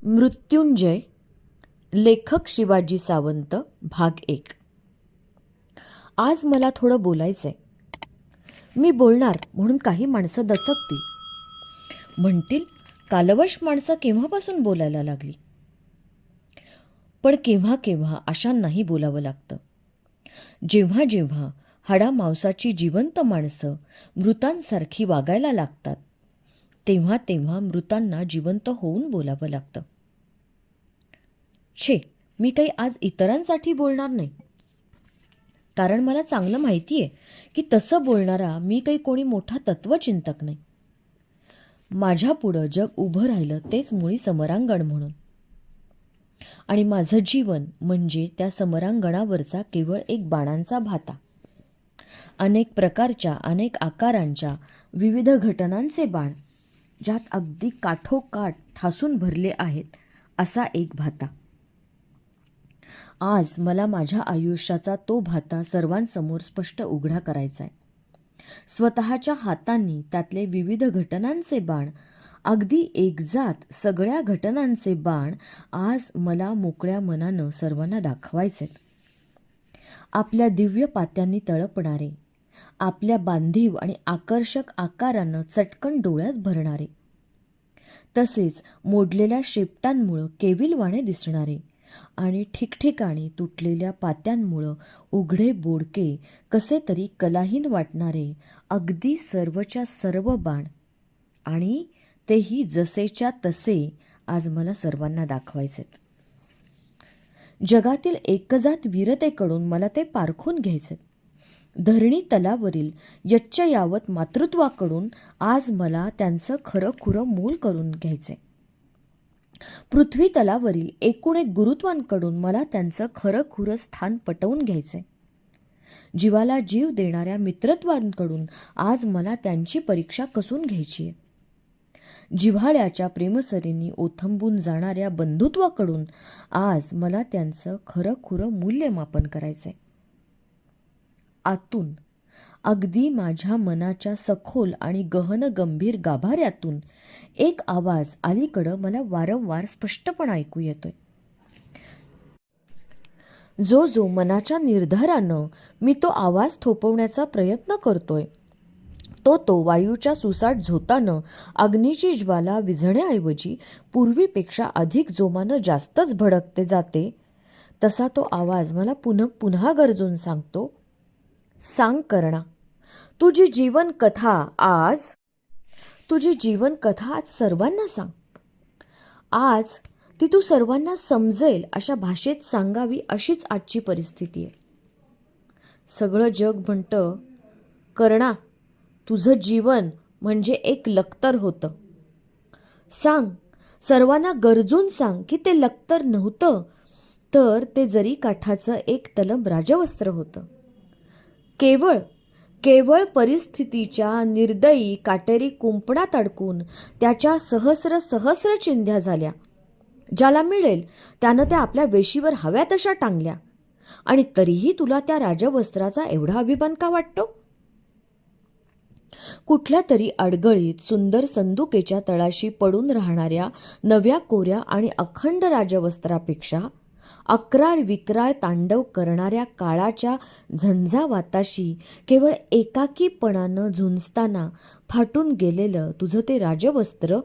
मृत्युंजय, लेखक शिवाजी सावंत, भाग 1. आज मला थोडं बोलायचंय. मी बोलणार म्हणून काही माणसं दचकतील. म्हणतील, कालवश माणसं केव्हापासून बोलायला लागली. पण केव्हा केव्हा अशांनाही बोलावं लागतं. जेव्हा जेव्हा हाडा मांसाची जिवंत माणसं मृतांसारखी वागायला लागतात, तेव्हा तेव्हा मृतांना जिवंत होऊन बोलावं लागतं. मी काही आज इतरांसाठी बोलणार नाही, कारण मला चांगलं माहिती आहे की तसं बोलणारा मी काही कोणी मोठा तत्वचिंतक नाही. माझ्या पुढं जग उभं राहिलं तेच मुळी समरांगण म्हणून, आणि माझं जीवन म्हणजे त्या समरांगणावरचा केवळ एक बाणांचा भाता. अनेक प्रकारच्या, अनेक आकारांच्या, विविध घटनांचे बाण ज्यात अगदी काठोकाठ ठासून भरले आहेत, असा एक भाता. आज मला माझ्या आयुष्याचा तो भाता सर्वांसमोर स्पष्ट उघडा करायचा आहे. स्वतःच्या हातांनी त्यातले विविध घटनांचे बाण, अगदी एकजात सगळ्या घटनांचे बाण आज मला मोकळ्या मनानं सर्वांना दाखवायचे. आपल्या दिव्य पात्यांनी तळपणारे, आपल्या बांधीव आणि आकर्षक आकारानं चटकन डोळ्यात भरणारे, तसेच मोडलेल्या शेपटांमुळं केविलवाणे दिसणारे आणि ठिकठिकाणी तुटलेल्या पात्यांमुळं उघडे बोडके कसे तरी कलाहीन वाटणारे अगदी सर्वच्या सर्व बाण, आणि तेही जसेच्या तसे आज मला सर्वांना दाखवायचेत. जगातील एकजात वीरतेकडून मला ते पारखून घ्यायचे. धरणी तलावरील यच्च यावत मातृत्वाकडून आज मला त्यांचं खरं खुरं मूल करून घ्यायचे. पृथ्वी तलावरील एकूण एक गुरुत्वांकडून मला त्यांचं खरं खुरं स्थान पटवून घ्यायचे. जीवाला जीव देणाऱ्या मित्रत्वांकडून आज मला त्यांची परीक्षा कसून घ्यायची आहे. जिव्हाळ्याच्या प्रेमसरींनी ओथंबून जाणाऱ्या बंधुत्वाकडून आज मला त्यांचं खरं खुरं मूल्यमापन करायचंय. आतून, अगदी माझ्या मनाच्या सखोल आणि गहन गंभीर गाभाऱ्यातून एक आवाज अलीकडं मला वारंवार स्पष्टपणे ऐकू येतोय. जो मनाच्या निर्धारानं मी तो आवाज थोपवण्याचा प्रयत्न करतोय, तो वायूच्या सुसाट झोतानं अग्नीची ज्वाला विझण्याऐवजी पूर्वीपेक्षा अधिक जोमानं जास्तच भडकते जाते, तसा तो आवाज मला पुन्हा गरजून सांगतो, सांग कर्णा, तुझी जीवन कथा आज सर्वांना सांग. आज ती तू सर्वांना समजेल अशा भाषेत सांगावी, अशीच आजची परिस्थिती आहे. सगळं जग म्हणतं, कर्णा, तुझं जीवन म्हणजे एक लक्तर होतं. सांग, सर्वांना गरजून सांग की ते लक्तर नव्हतं, तर ते जरी काठाचं एक तलम राजवस्त्र होतं. केवळ परिस्थितीच्या निर्दयी काटेरी कुंपणात अडकून त्याच्या सहस्र चिंध्या झाल्या. ज्याला मिळेल त्यानं त्या आपल्या वेशीवर हव्या तशा टांगल्या, आणि तरीही तुला त्या राजवस्त्राचा एवढा अभिमान का वाटतो? कुठल्या तरी अडगळीत सुंदर संदुकेच्या तळाशी पडून राहणाऱ्या नव्या कोऱ्या आणि अखंड राजवस्त्रापेक्षा अक्राळ विक्राळ तांडव करणाऱ्या काळाच्या झंझावाताशी केवळ एकाकीपणानं झुंजताना फाटून गेलेलं तुझं ते राजवस्त्र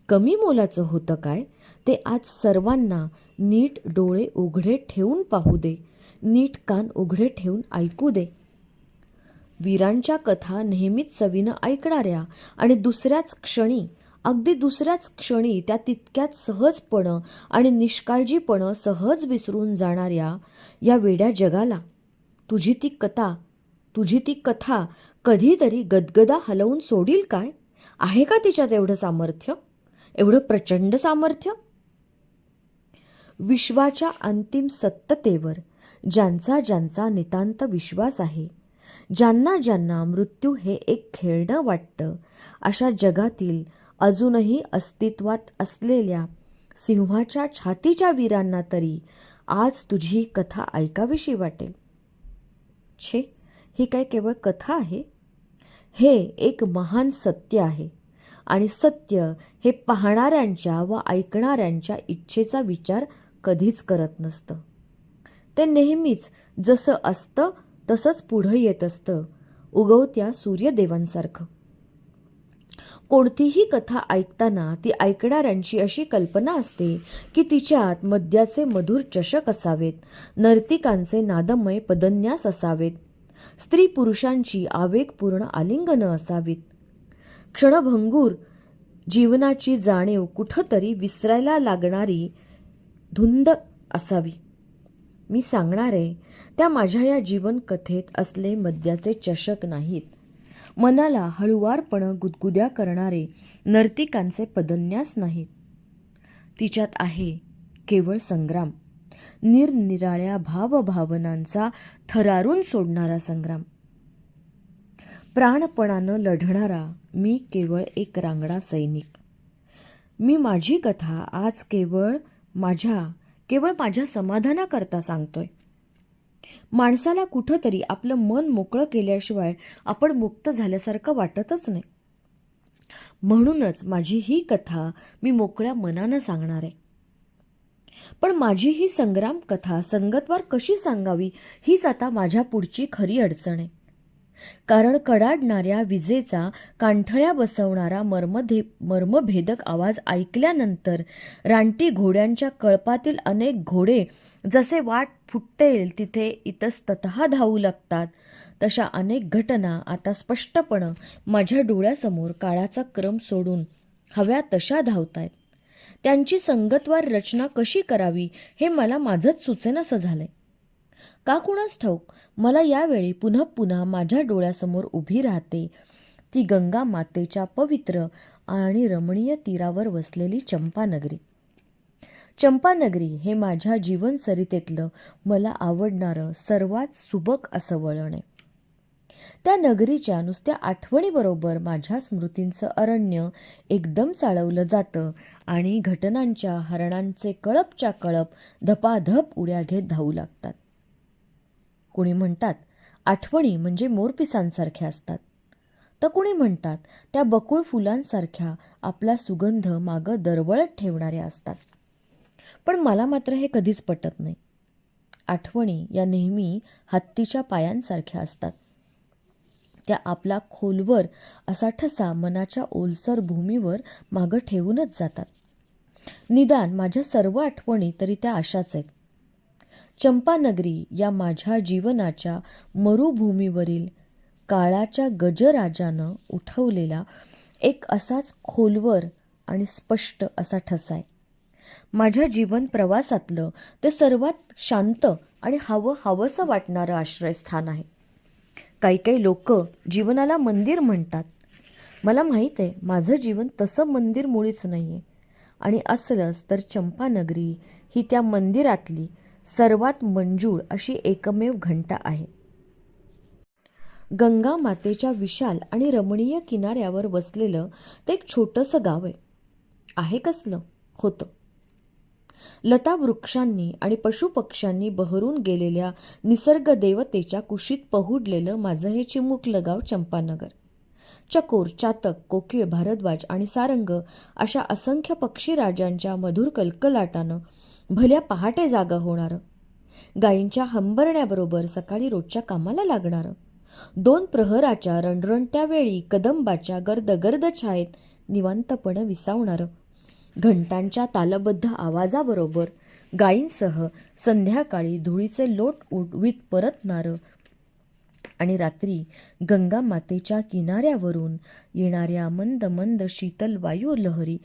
कमी मोलाचं होतं काय, ते आज सर्वांना नीट डोळे उघडे ठेवून पाहू दे, नीट कान उघडे ठेवून ऐकू दे. वीरांच्या कथा नेहमीच चवीनं ऐकणाऱ्या आणि अगदी दुसऱ्याच क्षणी त्या तितक्यात सहजपणं आणि निष्काळजीपणं सहज विसरून जाणाऱ्या या वेड्या जगाला तुझी ती कथा कधीतरी गदगदा हलवून सोडील काय? आहे का तिच्यात एवढं सामर्थ्य, एवढं प्रचंड सामर्थ्य? विश्वाच्या अंतिम सत्ततेवर ज्यांचा नितांत विश्वास आहे, ज्यांना मृत्यू हे एक खेळणं वाटतं, अशा जगातील अजूनही अस्तित्वात असलेल्या सिंहाच्या छातीच्या वीरांना तरी आज तुझी कथा ऐकावीशी वाटेल. ही काय केवळ कथा आहे? हे एक महान सत्य आहे, आणि सत्य हे पाहणाऱ्यांच्या व ऐकणाऱ्यांच्या इच्छेचा विचार कधीच करत नसतं. ते नेहमीच जसं असतं तसंच पुढं येत असतं, उगवत्या सूर्यदेवांसारखं. कोणतीही कथा ऐकताना ती ऐकणाऱ्यांची अशी कल्पना असते की तिच्यात मद्याचे मधुर चषक असावेत, नर्तिकांचे नादमय पदन्यास असावेत, स्त्री पुरुषांची आवेगपूर्ण आलिंगनं असावीत, क्षणभंगूर जीवनाची जाणीव कुठंतरी विसरायला लागणारी धुंद असावी. मी सांगणारे त्या माझ्या या जीवनकथेत असले मद्याचे चषक नाहीत, मनाला हळुवारपणं गुदगुद्या करणारे नर्तिकांचे पदन्यास नाहीत. तिच्यात आहे केवळ संग्राम, निरनिराळ्या भावभावनांचा थरारून सोडणारा संग्राम. प्राणपणानं लढणारा मी केवळ एक रांगडा सैनिक. मी माझी कथा आज केवळ माझ्या समाधानाकरता सांगतोय. माणसाला कुठंतरी आपलं मन मोकळं केल्याशिवाय आपण मुक्त झाल्यासारखं वाटतच नाही. म्हणूनच माझी ही कथा मी मोकळ्या मनानं सांगणार आहे. पण माझी ही संग्राम कथा संगतवार कशी सांगावी हीच आता माझ्या पुढची खरी अडचण आहे. कारण कडाडणाऱ्या विजेचा कांठळ्या बसवणारा मर्मभेदक आवाज ऐकल्यानंतर रानटी घोड्यांच्या कळपातील अनेक घोडे जसे वाट फुटेल तिथे इतस्ततः धावू लागतात, तशा अनेक घटना आता स्पष्टपणं माझ्या डोळ्यासमोर काळाचा क्रम सोडून हव्या तशा धावतायत. त्यांची संगतवार रचना कशी करावी हे मला माझंच सुचेनासं झालंय. का कुणास ठाऊक मला यावेळी पुन्हा पुन्हा माझ्या डोळ्यासमोर उभी राहते ती गंगा मातेच्या पवित्र आणि रमणीय तीरावर वसलेली चंपानगरी. चंपानगरी हे माझ्या जीवनसरितेतलं मला आवडणारं सर्वात सुबक असं वळण आहे. त्या नगरीच्या नुसत्या आठवणीबरोबर माझ्या स्मृतींचं अरण्य एकदम चाळवलं जातं आणि घटनांच्या हरणांचे कळपच्या कळप धपाधप उड्या घेत धावू लागतात. कुणी म्हणतात आठवणी म्हणजे मोरपिसांसारख्या असतात, तर कुणी म्हणतात त्या बकुळ फुलांसारख्या आपला सुगंध मागं दरवळत ठेवणाऱ्या असतात. पण मला मात्र हे कधीच पटत नाही. आठवणी या नेहमी हत्तीच्या पायांसारख्या असतात. त्या आपला खोलवर असा ठसा मनाच्या ओलसर भूमीवर मागं ठेवूनच जातात. निदान माझ्या सर्व आठवणी तरी त्या अशाच आहेत. चंपानगरी या माझ्या जीवनाच्या मरुभूमीवरील काळाच्या गजराजानं उठवलेला एक असाच खोलवर आणि स्पष्ट असा ठसा आहे. माझ्या जीवन प्रवासातलं ते सर्वात शांत आणि हवंसं वाटणारं आश्रयस्थान आहे. काही लोक जीवनाला मंदिर म्हणतात. मला माहीत आहे माझं जीवन तसं मंदिर मुळीच नाही आहे, आणि असलंच तर चंपानगरी ही त्या मंदिरातली सर्वात मंजूळ अशी एकमेव घंटा आहे. गंगा मातेच्या विशाल आणि रमणीय किनाऱ्यावर वसलेलं ते एक छोटंसं गाव आहे. कसलं होतं. लता वृक्षांनी आणि पशुपक्ष्यांनी बहरून गेलेल्या निसर्ग देवतेच्या कुशीत पहुडलेलं माझं हे चिमुकलं गाव चंपानगर. चकोर, चातक, कोकिळ, भारद्वाज आणि सारंग अशा असंख्य पक्षीराजांच्या मधुर कलकलाटानं भल्या पहाटे जागा होणारं, गायींच्या हंबरण्याबरोबर सकाळी रोजच्या कामाला लागणारं, 2 प्रहराच्या रणरणत्या वेळी कदंबाच्या गर्द छायेत निवांतपणे विसावणारं, घंटांच्या तालबद्ध आवाजाबरोबर गायींसह संध्याकाळी धुळीचे लोट उडवीत परतणारं, आणि रात्री गंगा मातेच्या किनाऱ्यावरून येणाऱ्या मंद मंद शीतल वायू लहरी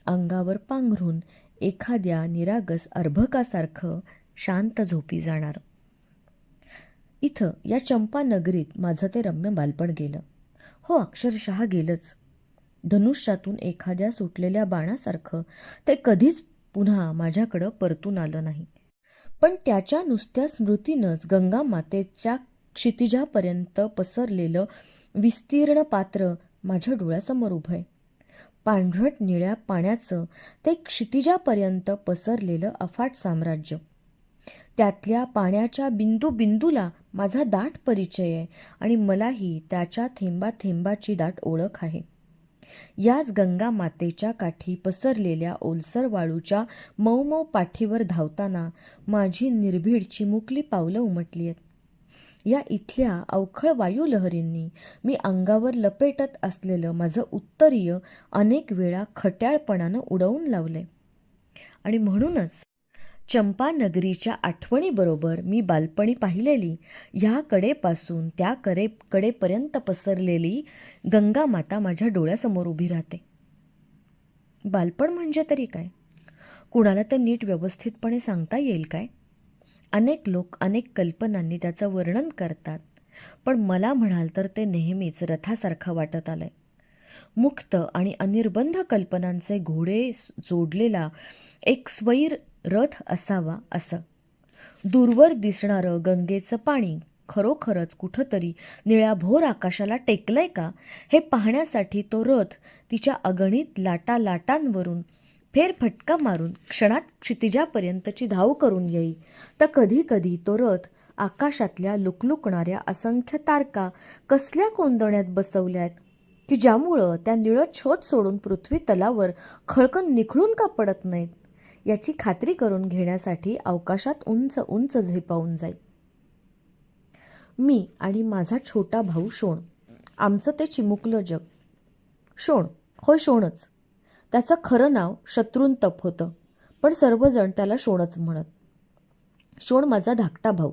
अंगावर पांघरून एखाद्या निरागस अर्भकासारखं शांत झोपी जाणार. इथं या चंपानगरीत माझं ते रम्य बालपण गेलं. हो, अक्षरशः गेलंच. धनुष्यातून एखाद्या सुटलेल्या बाणासारखं ते कधीच पुन्हा माझ्याकडं परतून आलं नाही. पण त्याच्या नुसत्या स्मृतीनंच गंगा मातेच्या क्षितिजापर्यंत पसरलेलं विस्तीर्ण पात्र माझ्या डोळ्यासमोर उभं आहे. पांढरट निळ्या पाण्याचं ते क्षितिजापर्यंत पसरलेलं अफाट साम्राज्य. त्यातल्या पाण्याच्या बिंदूला माझा दाट परिचय आहे आणि मलाही त्याच्या थेंबाथेंबाची दाट ओळख आहे. याच गंगा मातेच्या काठी पसरलेल्या ओलसर वाळूच्या मऊ मऊ पाठीवर धावताना माझी निर्भीड चिमुकली पावलं उमटली आहेत. या इथल्या अवखळ वायुलहरींनी मी अंगावर लपेटत असलेलं माझं उत्तरीय अनेक वेळा खट्याळपणानं उडवून लावलंय. आणि म्हणूनच चंपानगरीच्या आठवणीबरोबर मी बालपणी पाहिलेली ह्या कडेपासून त्या कडेपर्यंत पसरलेली गंगामाता माझ्या डोळ्यासमोर उभी राहते. बालपण म्हणजे तरी काय? कुणाला तर नीट व्यवस्थितपणे सांगता येईल काय? अनेक लोक अनेक कल्पनांनी त्याचं वर्णन करतात, पण मला म्हणाल तर ते नेहमीच रथासारखं वाटत आलंय. मुक्त आणि अनिर्बंध कल्पनांचे घोडे जोडलेला एक स्वैर रथ असावा असं. दूरवर दिसणारं गंगेचं पाणी खरोखरच कुठंतरी निळ्याभोर आकाशाला टेकलंय का हे पाहण्यासाठी तो रथ तिच्या अगणित लाटांवरून फेरफटका मारून क्षणात क्षितिजापर्यंतची धाव करून येई, तर कधी कधी तो रथ आकाशातल्या लुकलुकणाऱ्या असंख्य तारका कसल्या कोंदण्यात बसवल्यात की ज्यामुळं त्या निळं छत सोडून पृथ्वी तलावर खळकन निखळून का पडत नाहीत याची खात्री करून घेण्यासाठी अवकाशात उंच उंच झेपावून जाईल. मी आणि माझा छोटा भाऊ शोण, आमचं ते चिमुकलं जग. शोण, होय शोणच. त्याचं खरं नाव शत्रुंतप होतं, पण सर्वजण त्याला शोणच म्हणत. शोण माझा धाकटा भाऊ.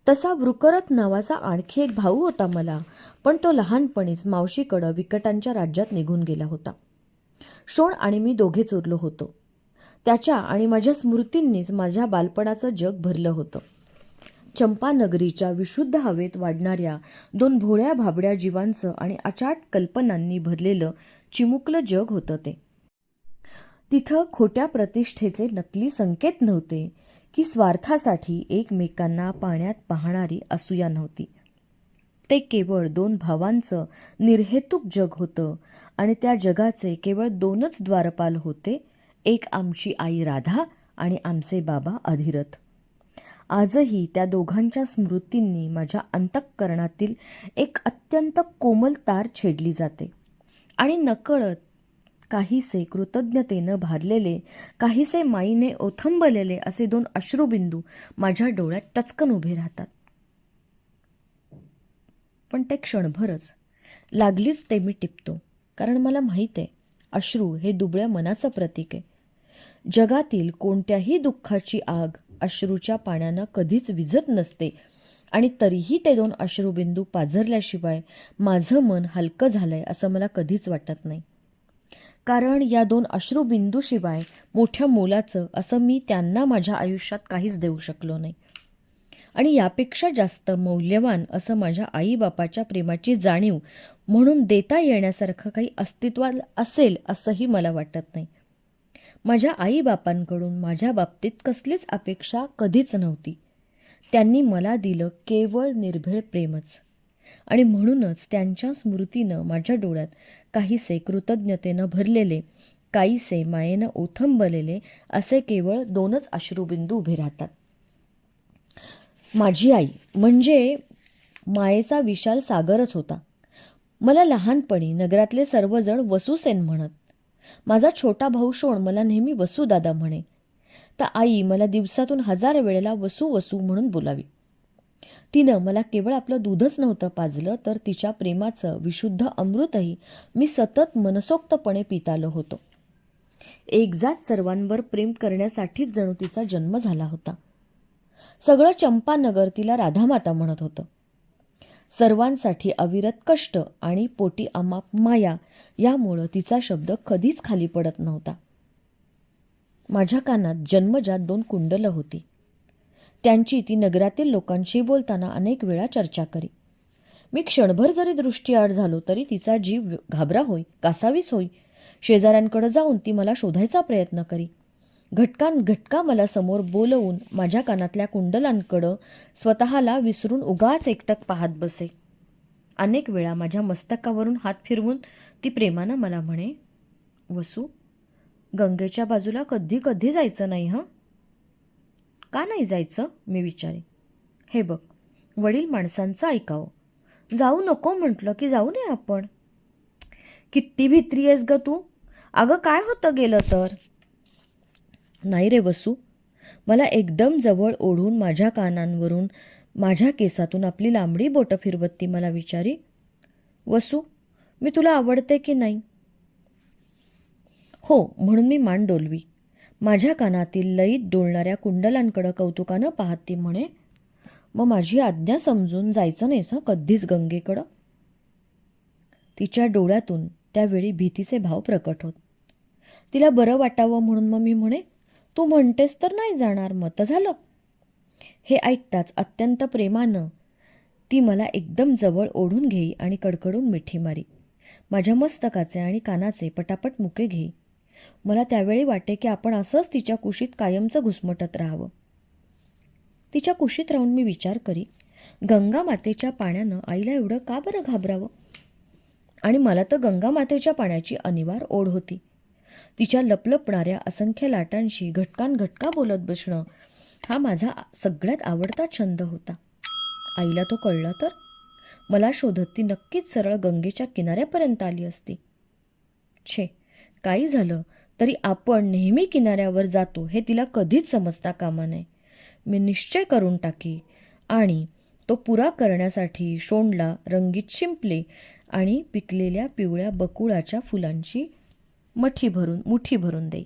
तसा वृकरथ नावाचा आणखी एक भाऊ होता मला, पण तो लहानपणीच मावशीकडं विकटांच्या राज्यात निघून गेला होता. शोण आणि मी दोघेच उरलो होतो. त्याच्या आणि माझ्या स्मृतींनीच माझ्या बालपणाचं जग भरलं होतं. चंपानगरीच्या विशुद्ध हवेत वाढणाऱ्या दोन भोळ्या भाबड्या जीवांचं आणि अचाट कल्पनांनी भरलेलं चिमुकलं जग होतं ते. तिथं खोट्या प्रतिष्ठेचे नकली संकेत नव्हते की स्वार्थासाठी एकमेकांना पाण्यात पाहणारी असूया नव्हती. ते केवळ दोन भावांचं निर्हेतुक जग होतं आणि त्या जगाचे केवळ दोनच द्वारपाल होते, एक आमची आई राधा आणि आमचे बाबा अधिरथ. आजही त्या दोघांच्या स्मृतींनी माझ्या अंतःकरणातील एक अत्यंत कोमल तार छेडली जाते आणि नकळत काहीसे कृतज्ञतेनं भारलेले, काहीसे माईने ओथंबलेले असे दोन अश्रुबिंदू माझ्या डोळ्यात टचकन उभे राहतात. पण ते क्षणभरच. लागलीच ते मी टिपतो, कारण मला माहीत आहे अश्रू हे दुबळ्या मनाचं प्रतीक आहे. जगातील कोणत्याही दुःखाची आग अश्रूच्या पाण्यानं कधीच विझत नसते आणि तरीही ते दोन अश्रुबिंदू पाझरल्याशिवाय माझं मन हलकं झालंय असं मला कधीच वाटत नाही. कारण या दोन अश्रुबिंदूशिवाय मोठ्या मोलाचं असं मी त्यांना माझ्या आयुष्यात काहीच देऊ शकलो नाही. आणि यापेक्षा जास्त मौल्यवान असं माझ्या आईबापाच्या प्रेमाची जाणीव म्हणून देता येण्यासारखं काही अस्तित्वात असेल असंही मला वाटत नाही. माझ्या आईबापांकडून माझ्या बाबतीत कसलीच अपेक्षा कधीच नव्हती. त्यांनी मला दिलं केवळ निर्भीड प्रेमच. आणि म्हणूनच त्यांच्या स्मृतीनं माझ्या डोळ्यात काहीसे कृतज्ञतेनं भरलेले, काहीसे मायेनं ओथंबलेले असे केवळ दोनच अश्रुबिंदू उभे राहतात. माझी आई म्हणजे मायेचा विशाल सागरच होता. मला लहानपणी नगरातले सर्वजण वसुसेन म्हणत. माझा छोटा भाऊ शोण मला नेहमी वसुदादा म्हणे. तर आई मला दिवसातून 1000 वेळेला वसू वसू म्हणून बोलावी. तिनं मला केवळ आपलं दूधच नव्हतं पाजलं, तर तिच्या प्रेमाचं विशुद्ध अमृतही मी सतत मनसोक्तपणे पित आलो होतो. एकजात सर्वांवर प्रेम करण्यासाठीच जणू तिचा जन्म झाला होता. सगळं चंपानगर तिला राधामाता म्हणत होतं. सर्वांसाठी अविरत कष्ट आणि पोटी अमाप माया यामुळं तिचा शब्द कधीच खाली पडत नव्हता. माझ्या कानात जन्मजात 2 कुंडलं होती. त्यांची ती नगरातील लोकांशी बोलताना अनेक वेळा चर्चा करी. मी क्षणभर जरी दृष्टीआड झालो तरी तिचा जीव घाबरा होई, कासावीस होई. शेजाऱ्यांकडे जाऊन ती मला शोधायचा प्रयत्न करी. घटका मला समोर बोलवून माझ्या कानातल्या कुंडलांकडं स्वतःला विसरून उगाच एकटक पाहत बसे. अनेक वेळा माझ्या मस्तकावरून हात फिरवून ती प्रेमानं मला म्हणे, वसू, गंगेच्या बाजूला कधी कधी जायचं नाही हं. का नाही जायचं मी विचारे. हे बघ, वडील माणसांचं ऐकावं. जाऊ नको म्हटलं की जाऊ नये आपण. किती भित्री आहेस ग तू. अगं काय होतं गेलं तर. नाही रे वसू. मला एकदम जवळ ओढून माझ्या कानांवरून माझ्या केसातून आपली लांबडी बोटं फिरवत ती मला विचारी, वसू मी तुला आवडते की नाही. हो म्हणून मी मान डोलवी. माझ्या कानातील लयीत डोलणाऱ्या कुंडलांकडं कौतुकानं पाहत ती म्हणे, मग माझी आज्ञा समजून जायचं नाहीस हं कधीच गंगेकडं. तिच्या डोळ्यातून त्यावेळी भीतीचे भाव प्रकट होत. तिला बरं वाटावं म्हणून मग मी म्हणे, तू म्हणतेस तर नाही जाणार, मग तर झालं. हे ऐकताच अत्यंत प्रेमानं ती मला एकदम जवळ ओढून घेई आणि कडकडून मिठी मारी. माझ्या मस्तकाचे आणि कानाचे पटापट मुके घेई. मला त्यावेळी वाटे की आपण असंच तिच्या कुशीत कायमचं घुसमटत राहावं. तिच्या कुशीत राहून मी विचार करी, गंगा मातेच्या पाण्यानं आईला एवढं का बरं घाबरावं. आणि मला तर गंगा मातेच्या पाण्याची अनिवार्य ओढ होती. तिच्या लपलपणाऱ्या असंख्य लाटांशी घटका बोलत बसणं हा माझा सगळ्यात आवडता छंद होता. आईला तो कळला तर मला शोधत ती नक्कीच सरळ गंगेच्या किनाऱ्यापर्यंत आली असती. छे, काही झालं तरी आपण नेहमी किनाऱ्यावर जातो हे तिला कधीच समजता कामा नये. मी निश्चय करून टाकी आणि तो पुरा करण्यासाठी शोंडला रंगीत शिंपले आणि पिकलेल्या पिवळ्या बकुळाच्या फुलांची मुठी भरून देई.